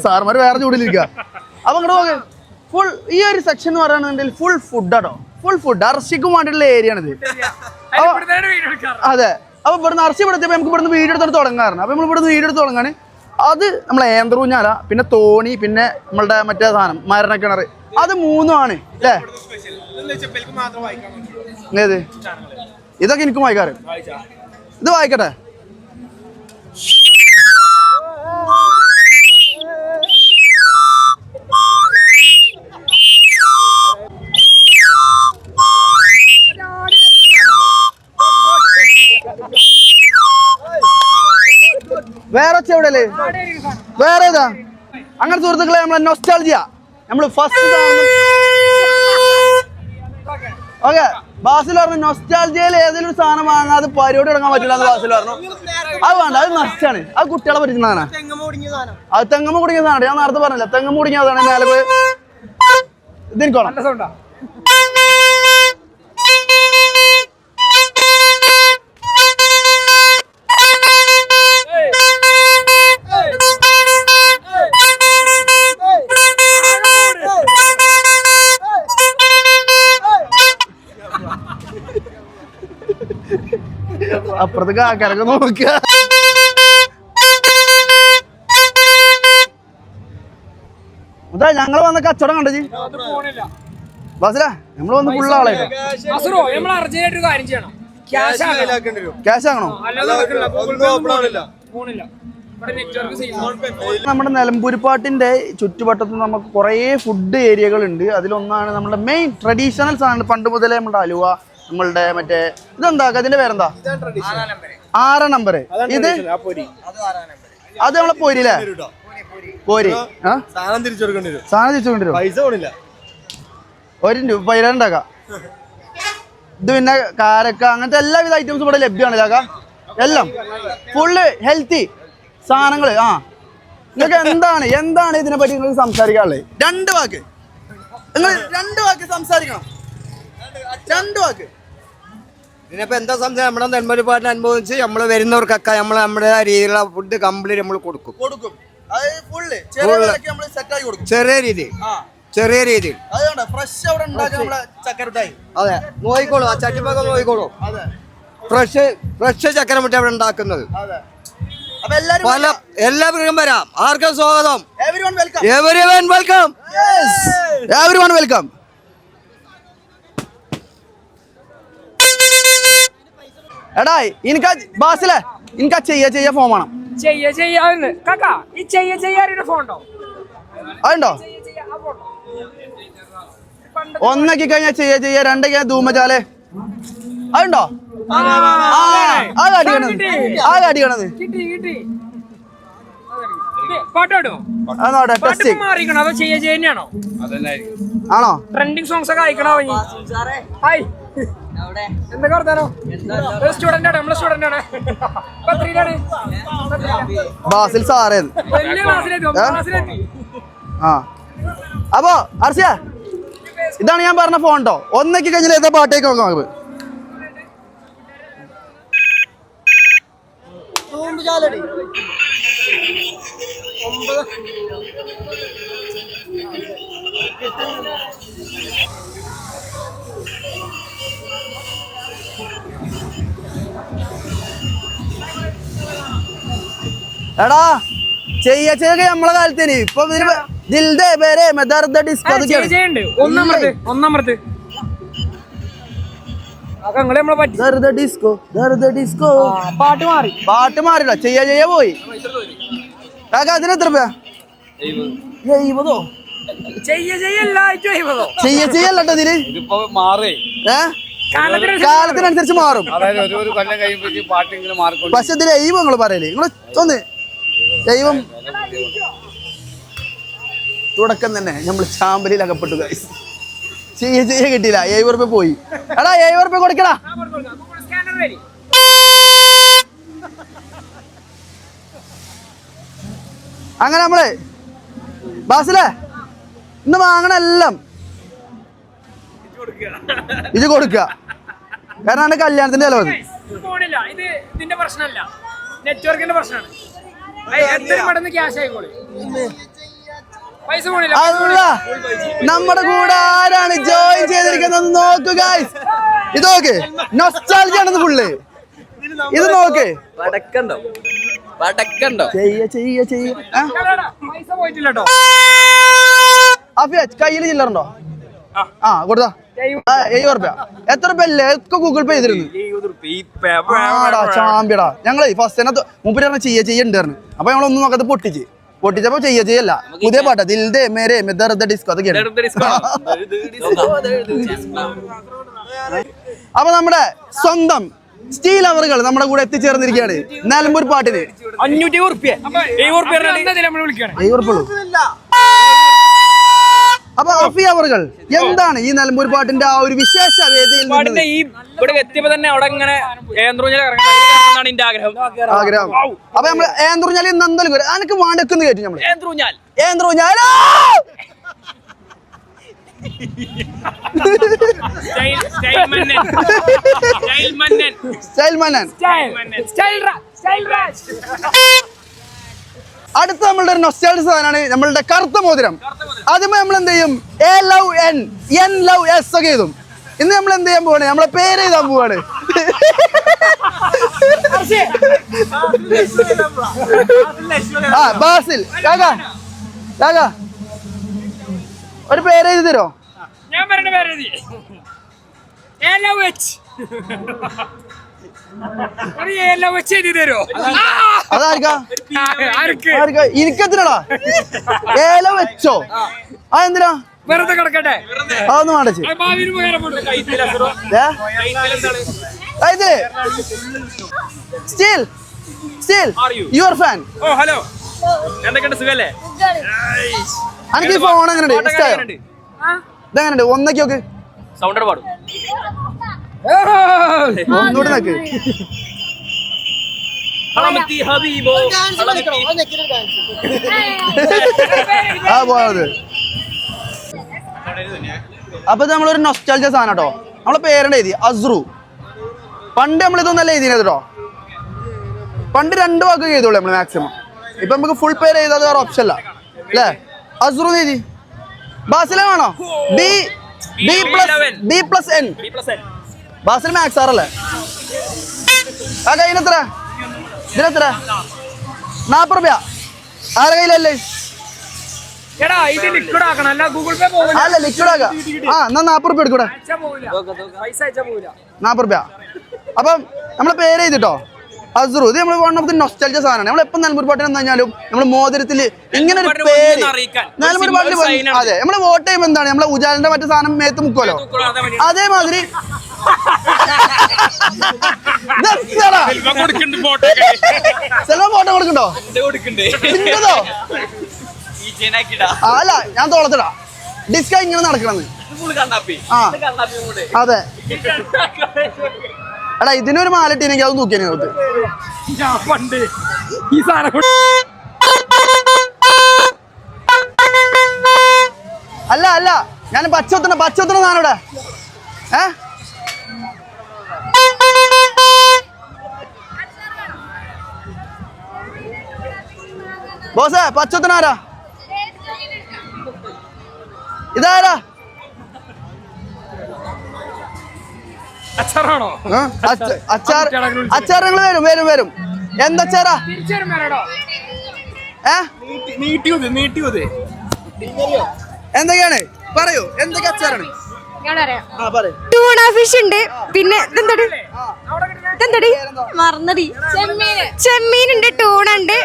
സാർമാര് വേറെ ചൂടിലിരിക്കുക. അപ്പൊ ഇങ്ങോട്ട് പോകെ ഫുൾ ഈ ഒരു സെക്ഷൻ എന്ന് പറയുകയാണെന്നുണ്ടെങ്കിൽ ഫുൾ ഫുഡാണോ, ഫുൾ ഫുഡ് അർഷിക്കും വേണ്ടിയുള്ള ഏരിയ ആണിത്. അതെ. അപ്പൊ ഇവിടുന്ന് അർച്ചി പെടുത്തിയപ്പോ നമുക്ക് ഇവിടുന്ന് വീഡിയോ എടുത്തോണ്ട് തുടങ്ങാറുണ്ട്. അപ്പൊ നമ്മൾ ഇവിടുന്ന് വീഡിയോ എടുത്ത് തുടങ്ങാണ്. അത് നമ്മളെ ഏന്തറൂഞ്ഞാല, പിന്നെ തോണി, പിന്നെ നമ്മളുടെ മറ്റേ സാധനം മരണക്കിണർ, അത് 3 ആണ് അല്ലേ? ഏത് ഇതൊക്കെ എനിക്കും വായിക്കാറ്. ഇത് വായിക്കട്ടെ. വേറെ എവിടെയല്ലേ? വേറെ ഏതാ? അങ്ങനെ സുഹൃത്തുക്കളെ, നമ്മളെ നൊസ്റ്റാൾജിയ നമ്മള് ഫസ്റ്റ് ഓക്കെ. ബാസിൽ പറഞ്ഞു നൊസ്റ്റാൾജിയയിൽ ഏതെങ്കിലും സാധനം വാങ്ങാതെ പരിപാടി തുടങ്ങാൻ പറ്റില്ല എന്ന് ബാസിൽ പറഞ്ഞു. അത് വേണ്ട, അത് നഷ്ടാണ്. അത് കുട്ടികളെ പറ്റുന്നതാണ്. അത് തെങ്ങമ്മ കുടുങ്ങിയ സാധനം. ഞാൻ നേരത്തെ പറഞ്ഞില്ല, തെങ്ങമ്മ കുടുങ്ങിയതാണ്. മേലെ പോയി ഇതിനിക്കോണം. അപ്പുറത്തേക്ക് ആൾക്കാരൊക്കെ നോക്കുക. അതാ ഞങ്ങള് വന്ന കച്ചവടം കണ്ടത് ബസ്സിലാ. നമ്മള് വന്ന് ഫുള്ള് ആളായിട്ട് ക്യാഷ് ആകണോ? നമ്മുടെ നിലമ്പൂരിപ്പാട്ടിന്റെ ചുറ്റുവട്ടത്ത് നമുക്ക് കുറേ ഫുഡ് ഏരിയകൾ ഉണ്ട്. അതിലൊന്നാണ് നമ്മുടെ മെയിൻ ട്രഡീഷണൽ സാധനം. പണ്ട് മുതലേ നമ്മുടെ അലുവ, നമ്മളുടെ മറ്റേ ഇതെന്താ, അതിന്റെ പേരെന്താ? 6 നമ്പർ. ഇത് അത് നമ്മളെ പോരില്ലേ? പോരി സാധനം തിരിച്ചു കൊണ്ടുവരും. പൈസ കൊണ്ടില്ല, 1 രൂപ ഉണ്ടാക്കാം. ഇത് പിന്നെ കാരക്ക, അങ്ങനത്തെ എല്ലാവിധ ഐറ്റംസും ഇവിടെ ലഭ്യമാണ്. ചാക്ക എല്ലാം ഫുള്ള് ഹെൽത്തി സാധനങ്ങള്. നിങ്ങൾക്ക് എന്താണ് ഇതിനെ പറ്റി നിങ്ങൾക്ക് സംസാരിക്കാനുള്ളത്? 2 വാക്ക് നിങ്ങൾ 2 വാക്ക് സംസാരിക്കണം. 2 വാക്ക്. ഇതിനിപ്പോ എന്താ സംസാരം? നമ്മുടെ നെന്മരുപാടിനെ അനുഭവിച്ച് നമ്മൾ വരുന്നവർക്കൊക്കെ നമ്മുടെ രീതിയിലുള്ള ഫുഡ് കംപ്ലീറ്റ് നമ്മൾ കൊടുക്കും. ചെറിയ രീതിയിൽ അതെ. നോയിക്കോളൂ, ആ ചട്ടിപ്പൊക്കെ നോയിക്കോളൂ. ഫ്രഷ് ചക്കര മുട്ട അവിടെ ഉണ്ടാക്കുന്നത്. എല്ലാവരും വരാം. ആർക്കും സ്വാഗതം. Everyone welcome. എടാ എനിക്ക് ബാസിലെ എനിക്ക് ചെയ്യ ഫോൺ വേണം. അതുണ്ടോ? 1 കഴിഞ്ഞാൽ ചെയ്യ 2 ധൂമജാലേ. അതുണ്ടോ? അടിക്കണത് ആണോ? ട്രെൻഡിങ് സോങ്സ് ഒക്കെ അയക്കണോ? എന്തൊക്കെ പറഞ്ഞാലോ? സ്റ്റുഡന്റ് ആണ്, നമ്മളെ സ്റ്റുഡന്റ് ആണ്. ബാസിൽ സാറേ. അപ്പോ അർസിയ, ഇതാണ് ഞാൻ പറഞ്ഞ ഫോൺ ട്ടോ. 1 കഴിഞ്ഞാൽ ഏതാ പാട്ടേക്ക് നോക്കാം നമുക്ക്. എടാ ചെയ്യ നമ്മളെ കാലത്തേന് ഇപ്പൊ പാട്ട് മാറില്ല. ചെയ്യ പോയി. അതിന് എത്ര രൂപ? 70. ചെയ്യല്ലോ ഇതില്. കാലത്തിനനുസരിച്ച് മാറും. പക്ഷെ ഇതിൽ ദൈവം നിങ്ങൾ പറയല്ലേ? നിങ്ങൾ ഒന്ന് ദൈവം തുടക്കം തന്നെ നമ്മൾ ചാമ്പലിൽ അകപ്പെട്ടു. ചെയ്യ കിട്ടിയില്ല. 70 രൂപ പോയി. എടാ 70 രൂപ കൊടുക്കടാ. അങ്ങനെ നമ്മള് ബാസിലെ ഇന്ന് വാങ്ങണ എല്ലാം ഇത് കൊടുക്കുക. കാരണം എന്റെ കല്യാണത്തിന്റെ ചെലവ് ഇത് ഇതിന്റെ പ്രശ്നമല്ല, നെറ്റ്വർക്കിന്റെ പ്രശ്നമാണ്. ക്യാഷ് ആയിക്കോളെ. അല്ല, നമ്മുടെ കൂടെ ആരാണ് ജോയിൻ ചെയ്തിരിക്കുന്നത് നോക്കൂ ഗൈസ്. ഇത് നോക്ക്, നൊസ്റ്റാൾജിയ ആണെന്ന് ഫുള്ള്. ഇത് നോക്ക്. പൈസ പോയിട്ടില്ല കേട്ടോ. അഫിയ കയ്യിൽ ചില്ലറുണ്ടോ? ആ കൊടുത്താ 70 റുപ്യ. എത്ര റുപ്യ അല്ലേ ഒക്കെ ഗൂഗിൾ പേ ചെയ്തിരുന്നു. ആടാ ചാമ്പ്യടാ. ഞങ്ങളെ ഫസ്റ്റ് തന്നെ മുമ്പ് പറഞ്ഞ ചെയ്യണ്ടായിരുന്നു. അപ്പൊ ഞങ്ങളൊന്നും നോക്കാതെ പൊട്ടിച്ചപ്പോ ചെയ്യല്ല. പുതിയ പാട്ടാ ദിൽദേ മേരെ ദർദ് ഡിസ്കോ അതൊക്കെയാണ്. അപ്പൊ നമ്മുടെ സ്വന്തം സ്റ്റീൽ അവറുകൾ നമ്മുടെ കൂടെ എത്തിച്ചേർന്നിരിക്കുകയാണ് നിലമ്പൂർ പാട്ടിന്. 500 റുപ്യ. 70 വിളിക്കുകയാണ്. അപ്പൊ അഫി അവറുകൾ എന്താണ് ഈ നിലമ്പൂർ പാട്ടിന്റെ ആ ഒരു വിശേഷ വേദിയിൽ പാട്ടിന്റെ ഈ ഇവിടെ എത്തിയപ്പോ തന്നെ അവിടെ ഇങ്ങനെ ഏന്ത്രൂഞ്ഞാണ് എന്റെ ആഗ്രഹം. അപ്പൊ നമ്മള് ഏന്ത്രൂഞ്ഞാൽ ഇന്ന് എന്തായാലും അനക്ക് വാണ്ടക്കെന്ന് കേട്ടു നമ്മള് ഏന്ത്രൂഞ്ഞാൽ സ്റ്റൈൽ മന്നൻ. അടുത്ത നമ്മളുടെ ഒരു നൊസ്റ്റാൾജിക് സാധനമാണ് നമ്മളുടെ കറുത്ത മോതിരം. ആദ്യമേ നമ്മൾ എന്ത് ചെയ്യും N love S ഒക്കെ എഴുതും. ഇന്ന് നമ്മൾ എന്ത് ചെയ്യാൻ പോവാണ്? നമ്മളെ പേര് എഴുതാൻ പോവാണ്. ആ ബാസിൽ കാക്ക ഒരു പേര് എഴുതി തരോ? ഞാൻ പറഞ്ഞ പേര് അതാർക്കാ? എനിക്കെത്തിനടാ ഏല വെച്ചോ? ആ എന്തിനാ വെറുതെ കിടക്കട്ടെ. അതൊന്നും വേണ്ടച്ച് സ്റ്റീൽ യുവർ ഫാൻ. ഓ ഹലോ, എന്തൊക്കെയുണ്ട്? സുഖല്ലേ? എനിക്ക് ഈ ഫോൺ എങ്ങനെയുണ്ട്? ഇതെങ്ങനെയുണ്ട്? ഒന്നൊക്കെ നോക്ക്. സൗണ്ട് പാടും. ഒന്നുകൂടെ നോക്ക്. ആ പോയത്. അപ്പൊ നമ്മളൊരു നൊസ്റ്റാൾജിക് സാധനം കേട്ടോ. നമ്മളെ പേരുടെ എഴുതി അസ്രു. പണ്ട് നമ്മളിതൊന്നല്ല എഴുതിയത് കേട്ടോ. പണ്ട് 2 വാക്ക് എഴുതുള്ളൂ നമ്മള് മാക്സിമം. ഇപ്പൊ നമുക്ക് ഫുൾ പേര് എഴുതാതെ വേറെ ഓപ്ഷൻ അല്ല അല്ലേ? അസ്രു എഴുതി. ബാസിലെ വേണോ? B+N. ബാസിൽ മാക്സ് ആറല്ലേ? ആ കയ്യിനെത്ര? ഇതിനെത്ര? 40 റുപ്യ. ആരെ കയ്യിലല്ലേ? എടാ ഇത് ലിക്വിഡ് ആക്കണം, അല്ല ഗൂഗിൾ പേ പോകില്ല. അല്ല ലിക്വിഡ് ആക്കാം. ആ എന്നാ 40 റുപ്യ എടുക്കൂടെ? പൈസ അയച്ചാ പോകില്ല. 40 റുപ്യ. അപ്പം നമ്മളെ പേര് എഴുതിട്ടോ അസ്രു. ഇത് നമ്മൾ വൺ ഓഫ് ദി നൊസ്റ്റാൾജിക് സാധനമാണ്. നമ്മൾ എപ്പം നിലമ്പൂർ പാട്ടിന് എന്ന് കഴിഞ്ഞാലും നമ്മൾ മോതിരത്തിൽ ഇങ്ങനെ ഒരു പേര് നിലമ്പൂർ പാട്ടിൽ. അതെ, നമ്മൾ വോട്ട് ചെയ്യുമ്പോൾ എന്താണ് നമ്മളെ ഉജാലിന്റെ മറ്റു സാധനം മേത്ത് മുക്കുമല്ലോ. അതേമാതിരി സെൽവം ഫോട്ടോ കൊടുക്കണ്ടോ? അല്ല ഞാൻ തോളത്തിടാ. ഡിസ്ക ഇങ്ങനെ നടക്കണെന്ന്. ആ അതെ. എടാ ഇതിനൊരു മാലിട്ടിനെങ്കിൽ അത് നോക്കിയാൽ പണ്ട് ഈ സാധനം അല്ല ഞാൻ പച്ചോത്തണ സാധനം ഇവിടെ. ബോസേ പച്ചോത്തന ആരാ? ഇതാരാ? അച്ചാറാണോ? അച്ചാർ ഞങ്ങൾ വരും. എന്തച്ചാറാ? എന്തൊക്കെയാണ് പറയൂ, എന്തൊക്കെ അച്ചാറാണ്? ടൂണ ഫിഷ് ഉണ്ട്, പിന്നെ മറന്നടി ചെമ്മീനുണ്ട്, ടൂണ ഉണ്ട്,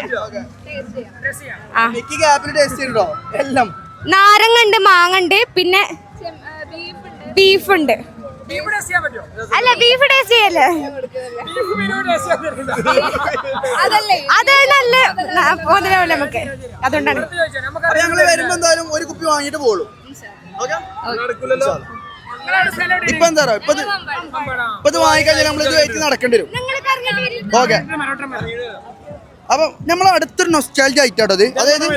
എല്ലാം നാരങ്ങ ഉണ്ട്, മാങ്ങ ഉണ്ട്, പിന്നെ ബീഫ് ഉണ്ട്. അല്ല ബീഫ് ടേസ്റ്റ് ചെയ്യല്ലേ? അത് നല്ല മുതലാവില്ല നമുക്ക്, അതുകൊണ്ടാണ്. ഞങ്ങള് വരുമ്പോ എന്തായാലും ഒരു കുപ്പി വാങ്ങിട്ട് പോകുള്ളൂ. ഇപ്പൊ എന്താ ഇപ്പൊ ഇത് വാങ്ങിക്കഴിഞ്ഞാൽ നമ്മൾ ഇത് വെയിറ്റ് നടക്കേണ്ടി വരും. ഓക്കെ, അപ്പൊ നമ്മൾ അടുത്തൊരു നൊസ്റ്റാൾജിക് ആയിട്ടോ അത്. അതായത്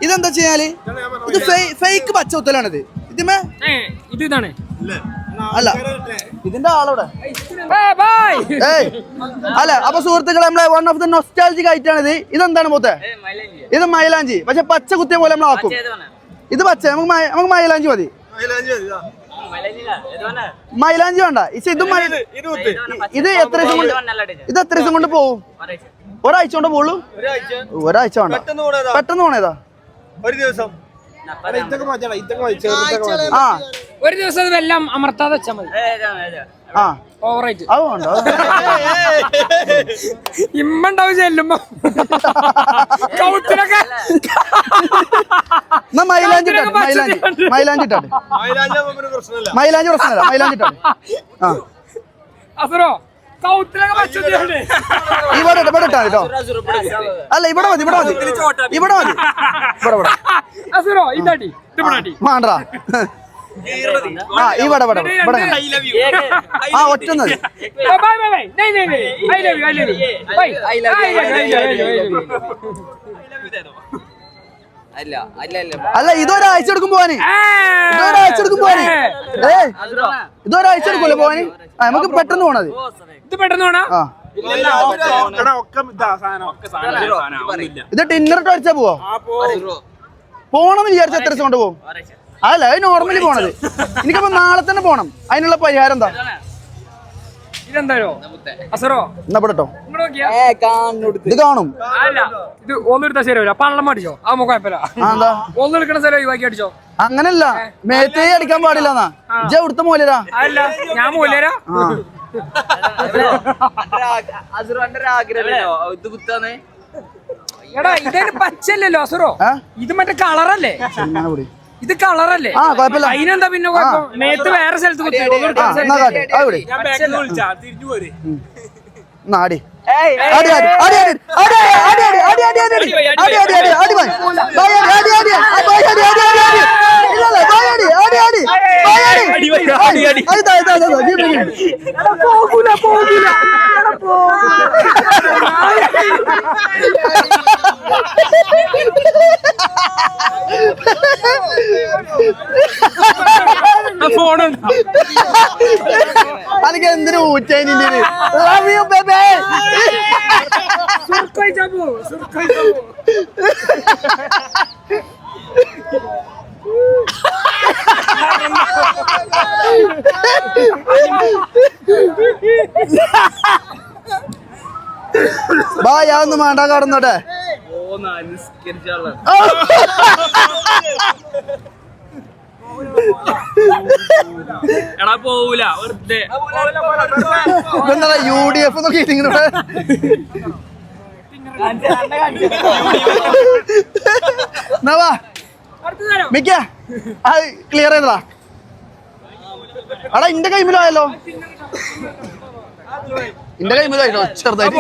ഇതെന്താ വെച്ചാല് ഇത് ഫേക്ക് പച്ചവത്തലാണിത്. ഇതിമേ ഇതാണ് അല്ല ഇതിന്റെ ആളവിടെ അല്ല. അപ്പൊ സുഹൃത്തുക്കളെ നമ്മളെ വൺ ഓഫ് ദ നൊസ്റ്റാൾജിക് ആയിട്ടാണിത്. ഇതെന്താണ് മൂത്തെ? ഇത് മൈലാഞ്ചി, പക്ഷെ പച്ച കുത്തിയ പോലെ നമ്മൾ ആക്കും. ഇത് പച്ച, നമുക്ക് മൈലാഞ്ചി മതി. മൈലാഞ്ചി വേണ്ട. ഇത് എത്ര ദിവസം കൊണ്ട് പോവും? ഒരാഴ്ച കൊണ്ടേ പോളൂ? ഒരാഴ്ച വേണ്ട, പെട്ടെന്ന് പോണേതാ ഒരു ദിവസം. ആ ഒരു ദിവസം അത് എല്ലാം അമർത്താതെ വെച്ചാൽ മതി. ആ ഓവറായിട്ട് അത് വേണ്ട. ഇമ്മുണ്ടാവും ചെല്ലുമ്പോ കൗത്തിനൊക്കെ എന്നാ മൈലാഞ്ചി ഇട്ടാട്ടെ, മൈലാഞ്ചി ഇട്ടാട്ടെ. മൈലാഞ്ചി പ്രശ്നമല്ല, മൈലാഞ്ചി ഇട്ടാട്ടെ. ആ അസറോ കൗത്തിനൊക്കെ പച്ചത്തിലുണ്ട്. ഇവിടെ ഇട്ടാ കേട്ടോ. അല്ല ഇവിടെ മതി, ഇവിടെ മതി, ഇവിടെ മതി. ഇവിടെ അസറോ ഇതാടി വേണ്ടാ. ആ ഇവിടെ ഇവിടെ ഇവിടെ ആ ഒറ്റ മതി. അല്ല ഇതൊരാഴ്ച എടുക്കും പോവാന്, ഇതൊരാഴ്ച എടുക്കും പോവാന്. ഇതൊരാഴ്ച എടുക്കൂല്ലേ പോവാന്? നമുക്ക് പെട്ടെന്ന് പോണത്. ഇത് പെട്ടെന്ന് പോണാ? ആ ഇത് ടിന്നറിട്ട് അടിച്ചാ പോവോ? പോണെന്ന് വിചാരിച്ച എത്ര ദിവസം കൊണ്ട് പോകും? അതല്ല അത് നോർമലി പോണത്. എനിക്കപ്പോ നാളെ തന്നെ പോണം. അതിനുള്ള പരിഹാരം എന്താ? ഇതെന്തായോ അസറോ എന്നാ പെട്ടോ ഇങ്ങോട്ട് നോക്കിയാ ഇത് കാണും. അല്ല ഇത് ഒന്നെടുത്താ ശരിയാവില്ല. പള്ളം അടിച്ചോ ആ മുഖം കുഴപ്പമില്ല. എന്താ ഒന്നെടുക്കണ സ്ഥലം ഒഴിവാക്കി അടിച്ചോ. അങ്ങനല്ല, മേത്തേ അടിക്കാൻ പാടില്ല എന്നാ. ഇജ്ജ ഇവിടുത്തെ മൂലരാ. അല്ല ഞാൻ മൂലരാ. എടാ ഇതേന് പച്ചല്ലല്ലോ അസുറോ, ഇത് മറ്റേ കളറല്ലേ? ഇത് കളറല്ലേ? ആ കുഴപ്പമില്ല. അതിനെന്താ പിന്നെ കുഴപ്പം? നേരത്തെ വേറെ സ്ഥലത്ത് കുത്തി എന്നാ കാട്ടി അവിടെ നാടി അടി അടി അടി അടി അടി അടി അടി അടി അടി അടി അടി അടി അടി അടി ബൈ ബൈ അടി അടി അടി ബൈ അടി അടി അടി അടി ഇല്ല ബൈ അടി അടി അടി ബൈ അടി അടി അടി അടി ദാ ദാ ദാ ഗിവ് മീ പോകൂല പോകൂല അനക്ക് എന്തിനു ഊറ്റായി? Love you baby. ബാ ഞാൻ ഒന്ന് മാണ്ടാ കടന്നോട്ടെ. എടാ പോവൂല വെറുതെ ഇതെന്താ UDF എന്നൊക്കെ ഇങ്ങനെ മിക്ക ക്ലിയർ ചെയ്തടാ. അടാ ഇന്റെ കൈമിലായല്ലോ, ഇന്റെ കൈമിലായിട്ടോ ചെറുതായിട്ട്.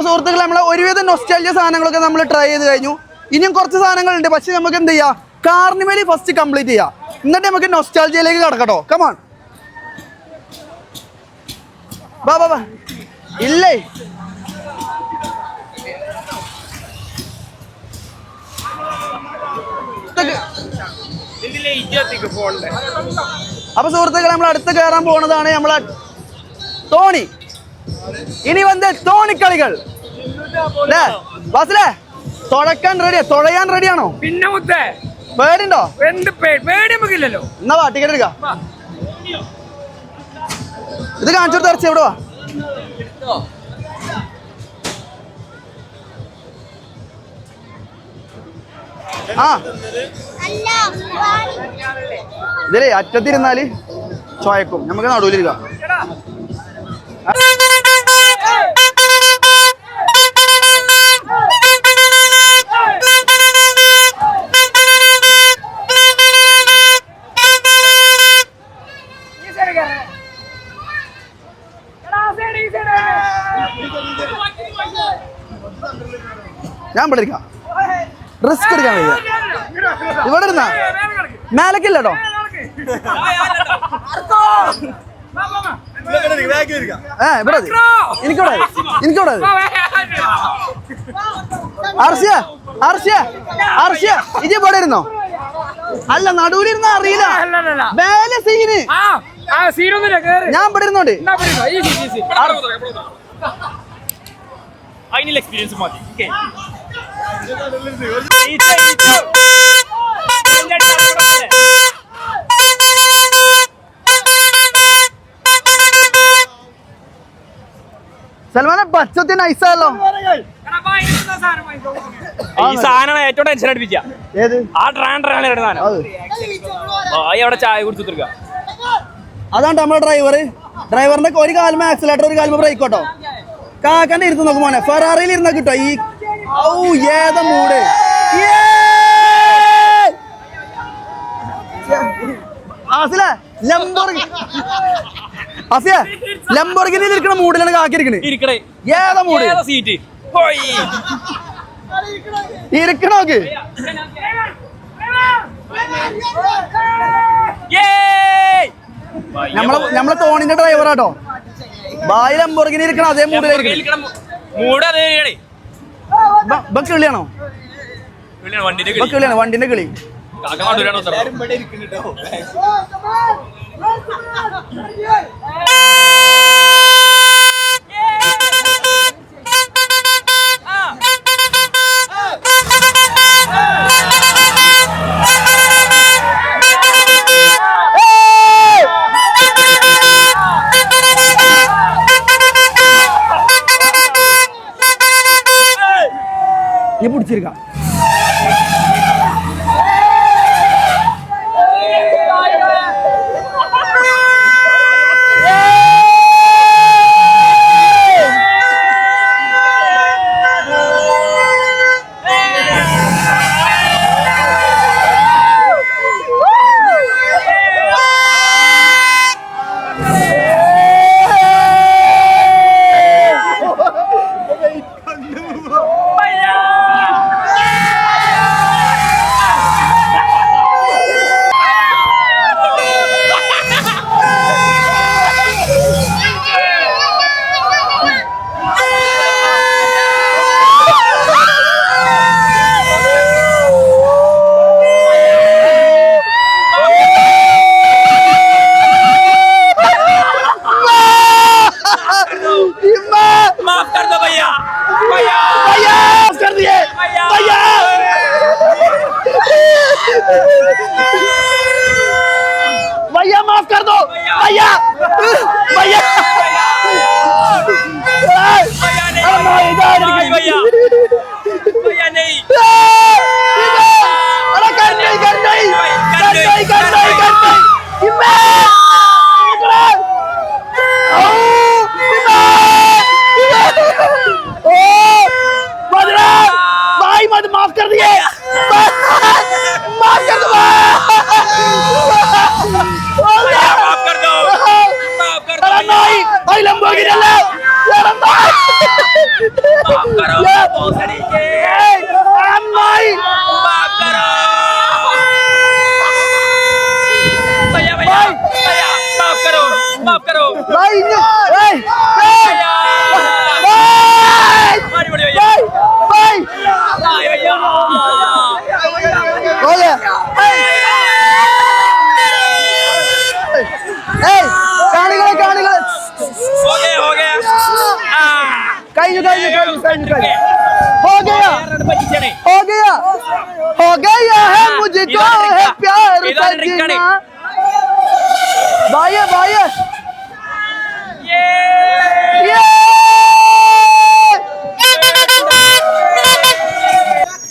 സുഹൃത്തുക്കളെ നമ്മളെ ഒരുവിധം നൊസ്റ്റാൾജിയ സാധനങ്ങളൊക്കെ നമ്മൾ ട്രൈ ചെയ്ത് കഴിഞ്ഞു. ഇനിയും കുറച്ച് സാധനങ്ങളുണ്ട്. പക്ഷെ നമുക്ക് എന്ത് ചെയ്യാം, കാർണിവലി ഫസ്റ്റ് കംപ്ലീറ്റ് ചെയ്യാം, എന്നിട്ട് നമുക്ക് നൊസ്റ്റാൾജിയയിലേക്ക് കടക്കട്ടോ. കമാൺ ബാ ബാ ബാ. ഇല്ലേ അപ്പൊ സുഹൃത്തുക്കളെ നമ്മൾ അടുത്ത് കയറാൻ പോകുന്നതാണ് നമ്മളെ തോണി. ഇനി വന്ന് തോണിക്കളികൾ. ബാസിലേ തുഴക്കാൻ റെഡിയാ? തുഴയാൻ റെഡിയാണോ? പിന്നെ മുത്തേ പേടിണ്ടോ? പേടി നമുക്കില്ലല്ലോ. എന്നാ വാ ടിക്കറ്റ് എടുക്കാം. ഇത് കാണിച്ചു കൊടുത്ത് ഇറച്ചി എവിടെ വാ. ആ ഇതിലേ അറ്റത്തിരുന്നാല് ചോയക്കും, നമുക്ക് നടുവിലിരിക്കാം. ഞാൻ ഇവിടെ ഇരിക്കാം, റിസ്ക് എടുക്കാൻ കഴിയില്ല. ഇവിടെ ഇരുന്നാ മേലക്കില്ലട്ടോ. ഇവിടെ എനിക്കിവിടെ എനിക്കിവിടെ ആർസിയ ആർസിയ ആർസിയ ഇജ് ഇവിടെ ഇരുന്നോ? അല്ല നടുവിലിരുന്ന അറിയില്ല. മേലെ സീന് ഞാൻ ഇവിടെ ഇരുന്നോണ്ട് അതിനുള്ള എക്സ്പീരിയൻസ് മതി. സൽമാനെ ബച്ചത്തി നൈസായല്ലോ. ഈ സാധനമാണ് ഏറ്റവും ടെൻഷൻ അടിപ്പിച്ച. ഏത് ആ ട്രാൻഡറാണ് സാധനം. അവിടെ ചായ കുടിച്ചു തീർക്കുക. അതാണ് നമ്മുടെ ഡ്രൈവറിന്റെ ഒരു കാലുമ ആക്സിലേറ്റർ ഒരു കാലുമ ബ്രേക്ക് കേട്ടോ. കാക്കന്റെ ഇരുന്ന് നോക്കും മോനെ. ഫെറാറിയിൽ ഇരുന്ന കിട്ടോ ഈ ഏത മൂട്. ലംബോർഗിനിയിൽ ഇരിക്കണ മൂടിലാണ് കാക്കിരിക്കണേ. ഏതാ മൂട് സീറ്റ് ഇരിക്കണോക്ക്. നമ്മളെ തോണിന്റെ ഡ്രൈവറാട്ടോ. ബായി ലംബോർഗിനി ഇരിക്കണം അതേ മൂടിലായിരിക്കണം. കിളിയാണോ? കിളിയാണ് വണ്ടിന്റെ കിളി. ഈ പിടിച്ചിരിക്കാം. भैया माफ कर दो भैया भैया भैया नहीं भाई मत माफ कर दिए माफ कर दो नहीं भाई लंबोर्गिनी ले माफ करो भोसड़ी के नहीं माफ करो भैया भैया भैया माफ करो भाई भैया मारी बड़ी भैया भाई भैया हो गया कानिगले हो गया कहीं हो गया है मुझको है प्यार करना भाई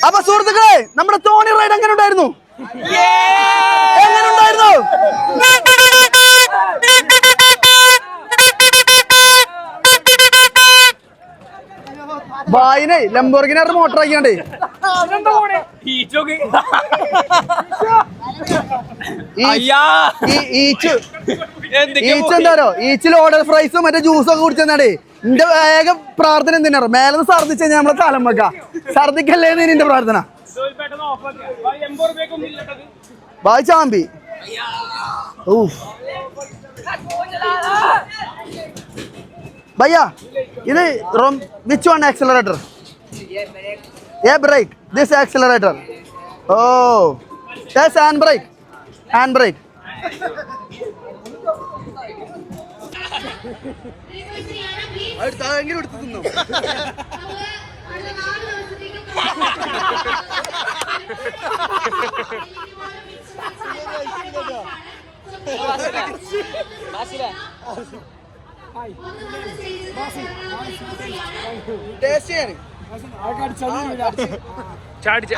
അപ്പൊ സുഹൃത്തുക്കളെ നമ്മുടെ തോണി റൈഡ് എങ്ങനെ ഉണ്ടായിരുന്നു? ബായിനെ ലംബോർഗിനി മോട്ടർ ആക്കിയാണ്ടേ എന്താരോ ഈച്ചിൽ ഓർഡർ ഫ്രൈസും മറ്റേ ജ്യൂസും ഒക്കെ കുടിച്ചെന്നാടേ. എന്റെ വേഗ പ്രാർത്ഥന എന്തിനാറോ മേലെ ഛർദിച്ച് കഴിഞ്ഞാൽ നമ്മളെ തലം വെക്ക. ഛർദിക്കല്ലേന്ന് എന്റെ പ്രാർത്ഥന. ബായ് ചാമ്പി भैया ഇത് which one accelerator? Yeah, brake. This accelerator. Oh, that's handbrake. അടുത്ത എങ്ങനെ എടുത്തു തിന്നോ? ടേസ്റ്റിയാണ്. ചാടിച്ച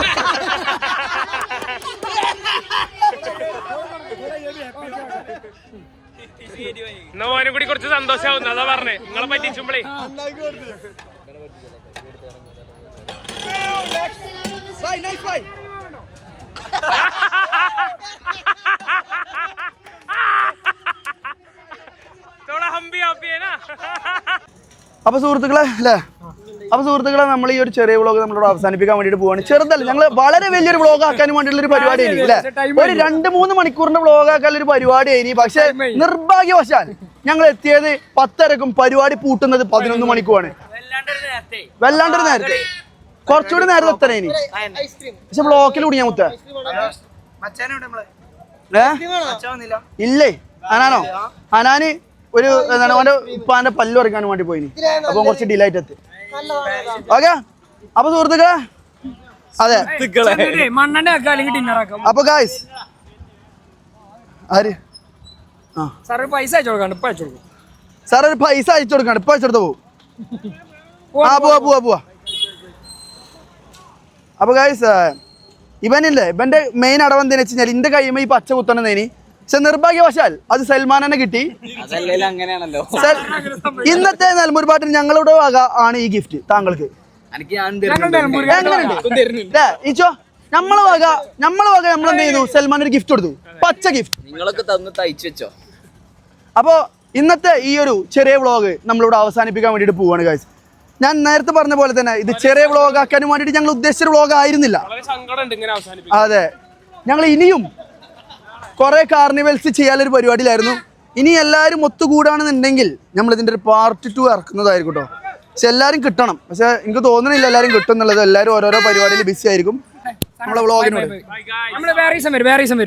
എന്നാ മോനെ കൂടി കുറച്ച് സന്തോഷാവുന്നു അതാ പറഞ്ഞേ നിങ്ങളെ പറ്റിച്ചുമ്പളേ അപ്പൊ സുഹൃത്തുക്കളെ അല്ലേ, അപ്പൊ സുഹൃത്തുക്കളെ നമ്മൾ ഈ ഒരു ചെറിയ വ്ളോഗ് നമ്മളോട് അവസാനിപ്പിക്കാൻ വേണ്ടിട്ട് പോവാണ്. ചെറുതല്ല, ഞങ്ങൾ വളരെ വലിയൊരു വ്ളോഗ് ആക്കാൻ വേണ്ടിയുള്ള ഒരു പരിപാടി ആയിരുന്നു അല്ലെ. ഒരു 2-3 മണിക്കൂറിന്റെ വ്ളോഗ് ആക്കാൻ ഒരു പരിപാടി ആയിരുന്നു. പക്ഷെ നിർഭാഗ്യവശാൽ ഞങ്ങൾ എത്തിയത് 10:30ക്കും പരിപാടി പൂട്ടുന്നത് 11 മണിക്കുമാണ്. വല്ലാണ്ടൊരു നേരത്തെ, കുറച്ചുകൂടി നേരത്തെ എത്തണേ ഇനി. പക്ഷെ ബ്ലോക്കിൽ കുടിയാൻ മുത്ത ഇല്ലേ. അനാനോ അനാന് ഒരു എന്താണ് ഓന്റെ ഉപ്പാന്റെ പല്ല് പറിക്കാൻ വേണ്ടി പോയിനി. അപ്പൊ കുറച്ച് ഡിലൈറ്റ് എത്തി. ഓക്കെ അപ്പൊ സുഹൃത്തുക്കളെ അതെ. അപ്പൊ ഗായ്സ് ആര് സാറ് പൈസ അയച്ചു കൊടുക്കാണ്ട് ഇപ്പൊ അയച്ചു കൊടുക്കും. സാർ ഒരു പൈസ അയച്ചു കൊടുക്കാണ്, ഇപ്പൊ അയച്ചെടുത്ത് പോകും. പോവാ. അപ്പൊ ഗായ്സ് ഇവനില്ലേ, ഇവന്റെ മെയിൻ അടവ് എന്താണെന്ന് വെച്ച് കഴിഞ്ഞാൽ ഇന്റെ കൈമ ഈ പച്ച കുത്തണേനി. പക്ഷെ നിർഭാഗ്യവശാൽ അത് സൽമാൻ തന്നെ കിട്ടി. ഇന്നത്തെ നിലമ്പൂർ പാട്ടിന് ഞങ്ങളുടെ വക ആണ് ഈ ഗിഫ്റ്റ് താങ്കൾക്ക്. ഈച്ചോ നമ്മളെ വക നമ്മൾ എന്ത് ചെയ്യുന്നു, സൽമാൻ ഒരു ഗിഫ്റ്റ് കൊടുത്തു, പച്ച ഗിഫ്റ്റ് നിങ്ങളൊക്കെ തന്ന് തയ്ച്ചു വെച്ചോ. അപ്പോ ഇന്നത്തെ ഈ ഒരു ചെറിയ വ്ളോഗ് നമ്മളിവിടെ അവസാനിപ്പിക്കാൻ വേണ്ടിട്ട് പോവാണ് ഗൈസ്. ഞാൻ നേരത്തെ പറഞ്ഞ പോലെ തന്നെ ഇത് ചെറിയ വ്ളോഗ് ആക്കാനും വേണ്ടിട്ട് ഞങ്ങൾ ഉദ്ദേശിച്ച വ്ളോഗ് ആയിരുന്നില്ല. അതെ, ഞങ്ങൾ ഇനിയും കുറെ കാർണിവൽസ് ചെയ്യാനൊരു പരിപാടിയിലായിരുന്നു. ഇനി എല്ലാവരും ഒത്തുകൂടാണെന്നുണ്ടെങ്കിൽ നമ്മൾ ഇതിന്റെ ഒരു പാർട്ട് 2 ഇറക്കുന്നതായിരിക്കും കേട്ടോ. പക്ഷെ എല്ലാവരും കിട്ടണം. പക്ഷെ എനിക്ക് തോന്നുന്നില്ല എല്ലാവരും കിട്ടും എന്നുള്ളത്. എല്ലാവരും ഓരോരോ പരിപാടിയിൽ ബിസി ആയിരിക്കും. നമ്മളെ വ്ളോഗിനോട്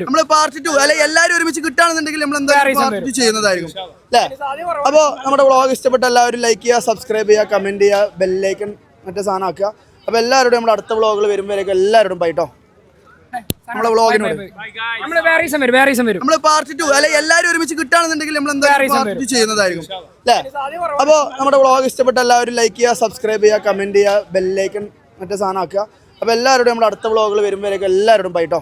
നമ്മള് പാർട്ട് 2 അല്ലെ എല്ലാവരും ഒരുമിച്ച് കിട്ടുകയാണെന്നുണ്ടെങ്കിൽ നമ്മൾ എന്തായാലും പാർട്ട് 2 ചെയ്യുന്നതായിരിക്കും അല്ലേ. അപ്പോൾ നമ്മുടെ വ്ളോഗ് ഇഷ്ടപ്പെട്ട എല്ലാവരും ലൈക്ക് ചെയ്യുക, സബ്സ്ക്രൈബ് ചെയ്യുക, കമന്റ് ചെയ്യുക, ബെല്ലൈക്കൺ മറ്റേ സാധനം ആക്കുക. അപ്പോൾ എല്ലാവരോടും നമ്മുടെ അടുത്ത വ്ളോഗുകൾ വരുമ്പോഴേക്കും എല്ലാവരോടും ബൈട്ടോ. നമ്മളെ വ്ളോഗിനോട് നമ്മള് പാർട്ട് 2 അല്ലെ എല്ലാവരും ഒരുമിച്ച് കിട്ടുകയാണെന്നുണ്ടെങ്കിൽ നമ്മൾ എന്തായാലും പാർട്ട് 2 ചെയ്യുന്നതായിരിക്കും അല്ലേ. അപ്പോൾ നമ്മുടെ വ്ളോഗ് ഇഷ്ടപ്പെട്ട എല്ലാവരും ലൈക്ക് ചെയ്യുക, സബ്സ്ക്രൈബ് ചെയ്യുക, കമന്റ് ചെയ്യുക, ബെല്ലൈക്കൺ മറ്റേ സാധനം ആക്കുക. അപ്പോൾ എല്ലാവരോടും നമ്മുടെ അടുത്ത വ്ളോഗുകൾ വരുമ്പോഴേക്കും എല്ലാവരോടും ബൈട്ടോ.